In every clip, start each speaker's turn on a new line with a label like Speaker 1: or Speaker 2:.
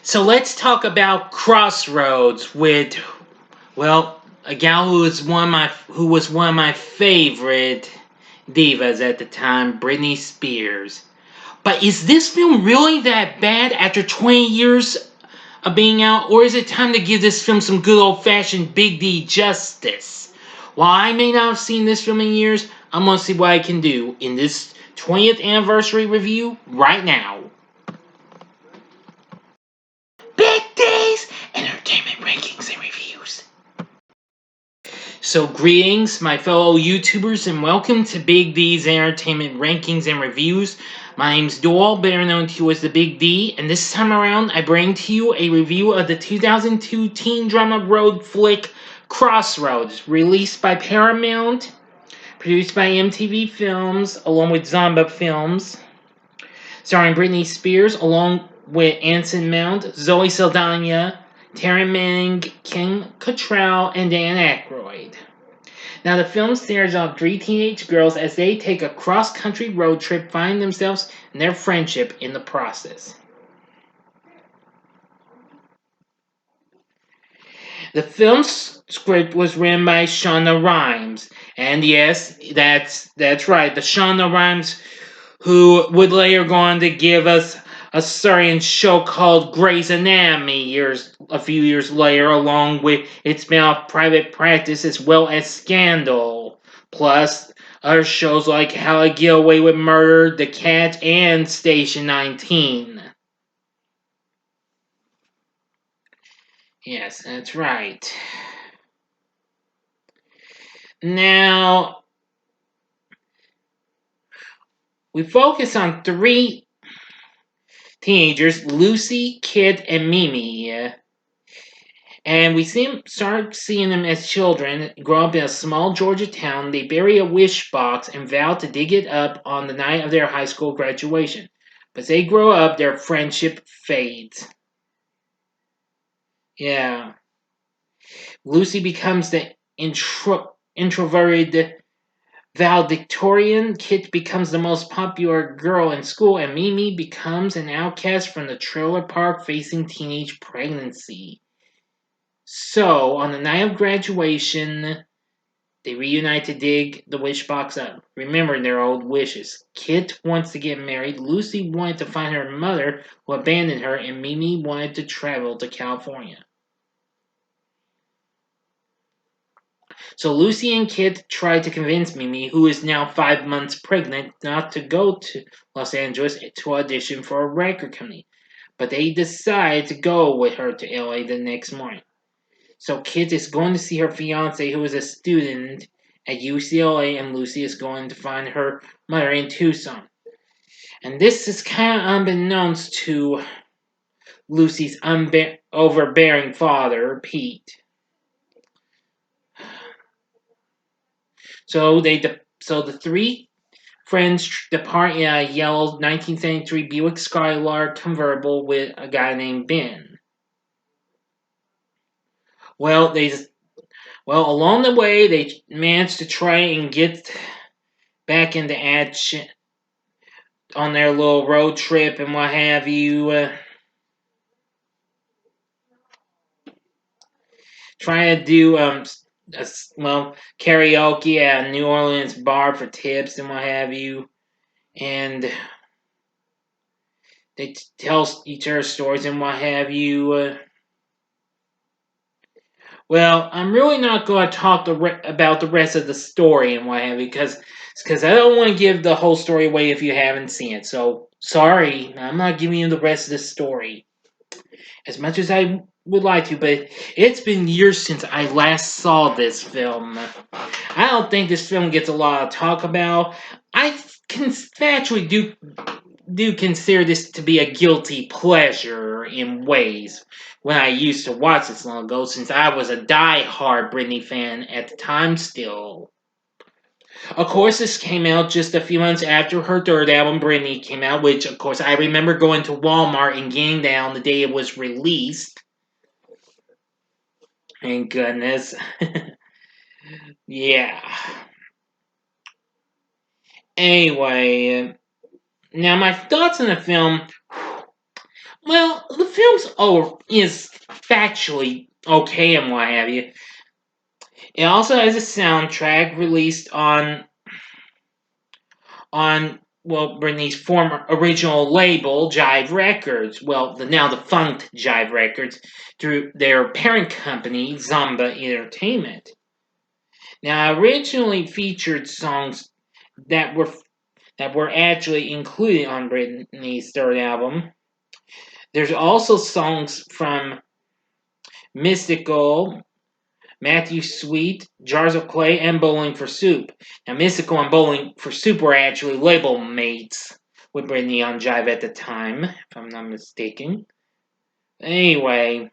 Speaker 1: So let's talk about Crossroads with, well, a gal who was one of my favorite divas at the time, Britney Spears. But is this film really that bad after 20 years of being out, or is it time to give this film some good old-fashioned Big D justice? While I may not have seen this film in years, I'm gonna see what I can do in this 20th anniversary review right now. Big D's Entertainment Rankings and Reviews. So greetings, my fellow YouTubers, and welcome to Big D's Entertainment Rankings and Reviews. My name's Doyle, better known to you as the Big D, and this time around I bring to you a review of the 2002 teen drama road flick Crossroads, released by Paramount, produced by MTV Films, along with Zomba Films, starring Britney Spears, along with Anson Mount, Zoe Saldana, Taryn Manning, Cattrall, and Dan Aykroyd. Now, the film stars on three teenage girls as they take a cross-country road trip, finding themselves and their friendship in the process. The film's script was written by Shonda Rhimes, and yes, that's right, the Shonda Rhimes who would later go on to give us a certain show called Grey's Anatomy a few years later, along with its spin-off Private Practice as well as Scandal, plus other shows like How to Get Away with Murder, The Cat, and Station 19. Yes, that's right. Now, we focus on three teenagers, Lucy, Kit, and Mimi. And we start seeing them as children, grow up in a small Georgia town. They bury a wish box and vow to dig it up on the night of their high school graduation. But as they grow up, their friendship fades. Yeah. Lucy becomes the introverted valedictorian, Kit becomes the most popular girl in school, and Mimi becomes an outcast from the trailer park facing teenage pregnancy. So, on the night of graduation, they reunite to dig the wish box up, remembering their old wishes. Kit wants to get married, Lucy wanted to find her mother who abandoned her, and Mimi wanted to travel to California. So Lucy and Kit try to convince Mimi, who is now 5 months pregnant, not to go to Los Angeles to audition for a record company. But they decide to go with her to LA the next morning. So Kit is going to see her fiance, who is a student at UCLA, and Lucy is going to find her mother in Tucson. And this is kind of unbeknownst to Lucy's overbearing father, Pete. So the three friends depart in a yellow 1973 Buick Skylark convertible with a guy named Ben. Well, along the way, they manage to try and get back into action on their little road trip and what have you. Trying to do karaoke at a New Orleans bar for tips and what have you, and they tell each other stories and what have you. Well, I'm really not going to talk about the rest of the story and what have you, because I don't want to give the whole story away if you haven't seen it. So, sorry, I'm not giving you the rest of the story. As much as I would like to, but it's been years since I last saw this film. I don't think this film gets a lot of talk about. I can actually do consider this to be a guilty pleasure in ways when I used to watch this long ago, since I was a die-hard Britney fan at the time still. Of course, this came out just a few months after her third album, Britney, came out, which, of course, I remember going to Walmart and getting that on the day it was released. Thank goodness. Yeah. Anyway, now my thoughts on the film. Well, the film's is factually okay and what have you. It also has a soundtrack released on Britney's former original label, Jive Records. Well, the now defunct Jive Records, through their parent company, Zomba Entertainment. Now, originally featured songs that were actually included on Britney's third album. There's also songs from Mystical, Matthew Sweet, Jars of Clay, and Bowling for Soup. Now, Mystical and Bowling for Soup were actually label mates with Britney on Jive at the time, if I'm not mistaken. Anyway,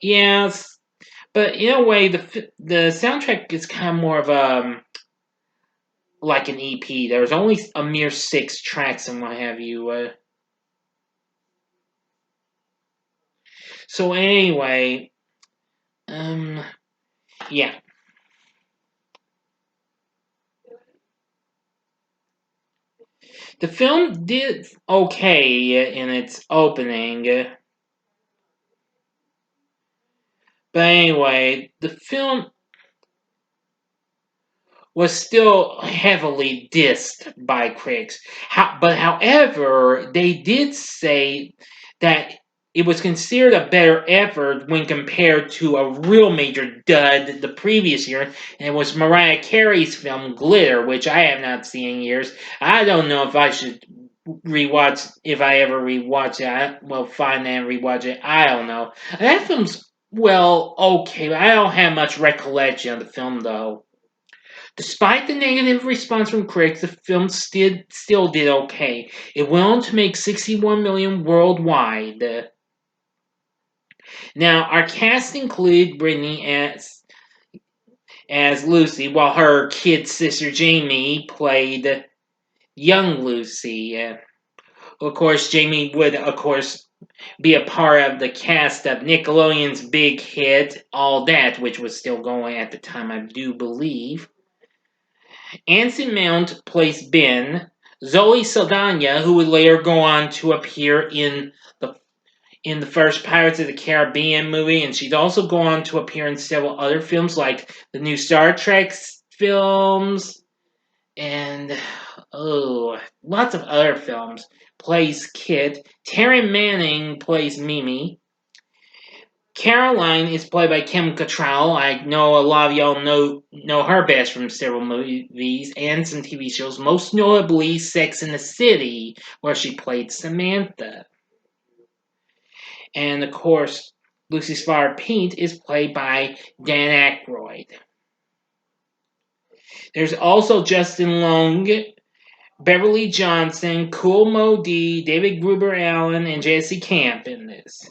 Speaker 1: yes, but in a way, the soundtrack is kind of more of like an EP. There was only a mere 6 tracks and what have you. So anyway, yeah. The film did okay in its opening, but anyway, the film was still heavily dissed by critics. However, they did say that it was considered a better effort when compared to a real major dud the previous year, and it was Mariah Carey's film Glitter, which I have not seen in years. I don't know if I should rewatch, if I ever rewatch it. Find and rewatch it. I don't know. That film's, okay, but I don't have much recollection of the film, though. Despite the negative response from critics, the film still did okay. It went on to make $61 million worldwide. Now, our cast included Britney as Lucy, while her kid sister Jamie played young Lucy. Of course, Jamie would, be a part of the cast of Nickelodeon's big hit, All That, which was still going at the time, I do believe. Anson Mount plays Ben. Zoe Saldana, who would later go on to appear in the first Pirates of the Caribbean movie, and she'd also go on to appear in several other films like the new Star Trek films and lots of other films. Plays Kit. Taryn Manning plays Mimi. Caroline is played by Kim Cattrall. I know a lot of y'all know her best from several movies and some TV shows, most notably Sex and the City, where she played Samantha. And of course, Lucy's father Pete is played by Dan Aykroyd. There's also Justin Long, Beverly Johnson, Cool Mo D, David Gruber Allen, and Jesse Camp in this.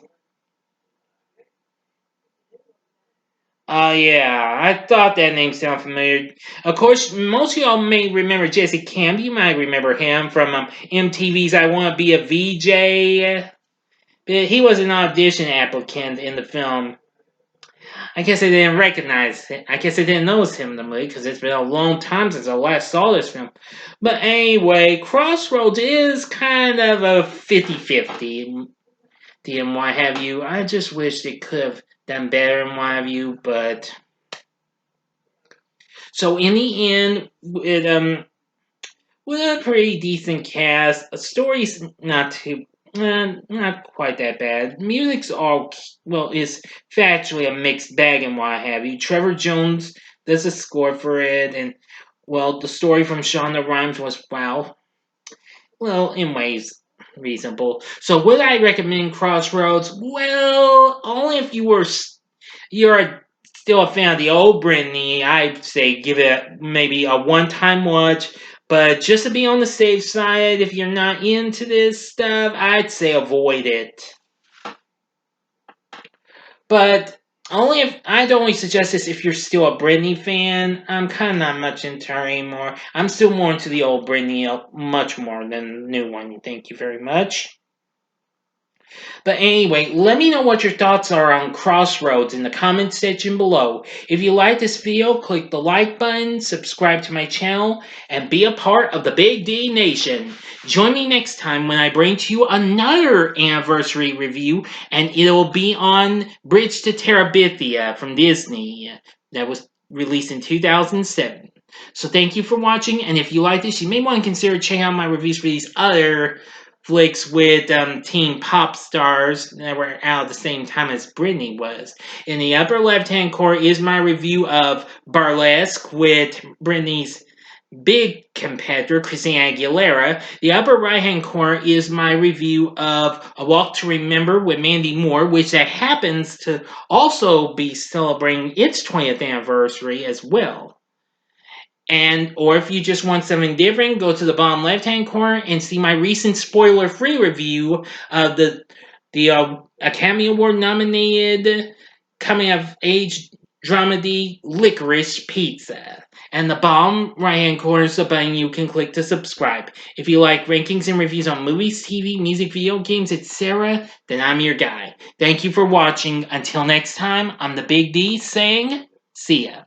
Speaker 1: Yeah, I thought that name sounded familiar. Of course, most of y'all may remember Jesse Camp. You might remember him from MTV's I Want to Be a VJ. But he was an audition applicant in the film. I guess I didn't recognize him. I guess I didn't notice him in the movie because it's been a long time since I last saw this film. But anyway, Crossroads is kind of a 50-50 and what have you. I just wish they could have done better and what have you, but... So in the end, with a pretty decent cast, a story's not quite that bad. Music's is factually a mixed bag and what have you. Trevor Jones does a score for it, and the story from Shonda Rhimes was in ways reasonable. So would I recommend Crossroads? Well, only if you're still a fan of the old Britney, I'd say give it maybe a one-time watch. But just to be on the safe side, if you're not into this stuff, I'd say avoid it. But I'd only suggest this if you're still a Britney fan. I'm kind of not much into her anymore. I'm still more into the old Britney, much more than the new one. Thank you very much. But anyway, let me know what your thoughts are on Crossroads in the comment section below. If you like this video, click the like button, subscribe to my channel, and be a part of the Big D Nation. Join me next time when I bring to you another anniversary review, and it'll be on Bridge to Terabithia from Disney that was released in 2007. So thank you for watching, and if you like this, you may want to consider checking out my reviews for these other flicks with teen pop stars that were out at the same time as Britney was. In the upper left-hand corner is my review of Burlesque with Britney's big competitor, Christina Aguilera. The upper right-hand corner is my review of A Walk to Remember with Mandy Moore, which that happens to also be celebrating its 20th anniversary as well. Or if you just want something different, go to the bottom left-hand corner and see my recent spoiler-free review of the Academy Award nominated coming-of-age dramedy Licorice Pizza. And the bottom right-hand corner is the button you can click to subscribe. If you like rankings and reviews on movies, TV, music, video games, etc., then I'm your guy. Thank you for watching. Until next time, I'm the Big D saying, see ya.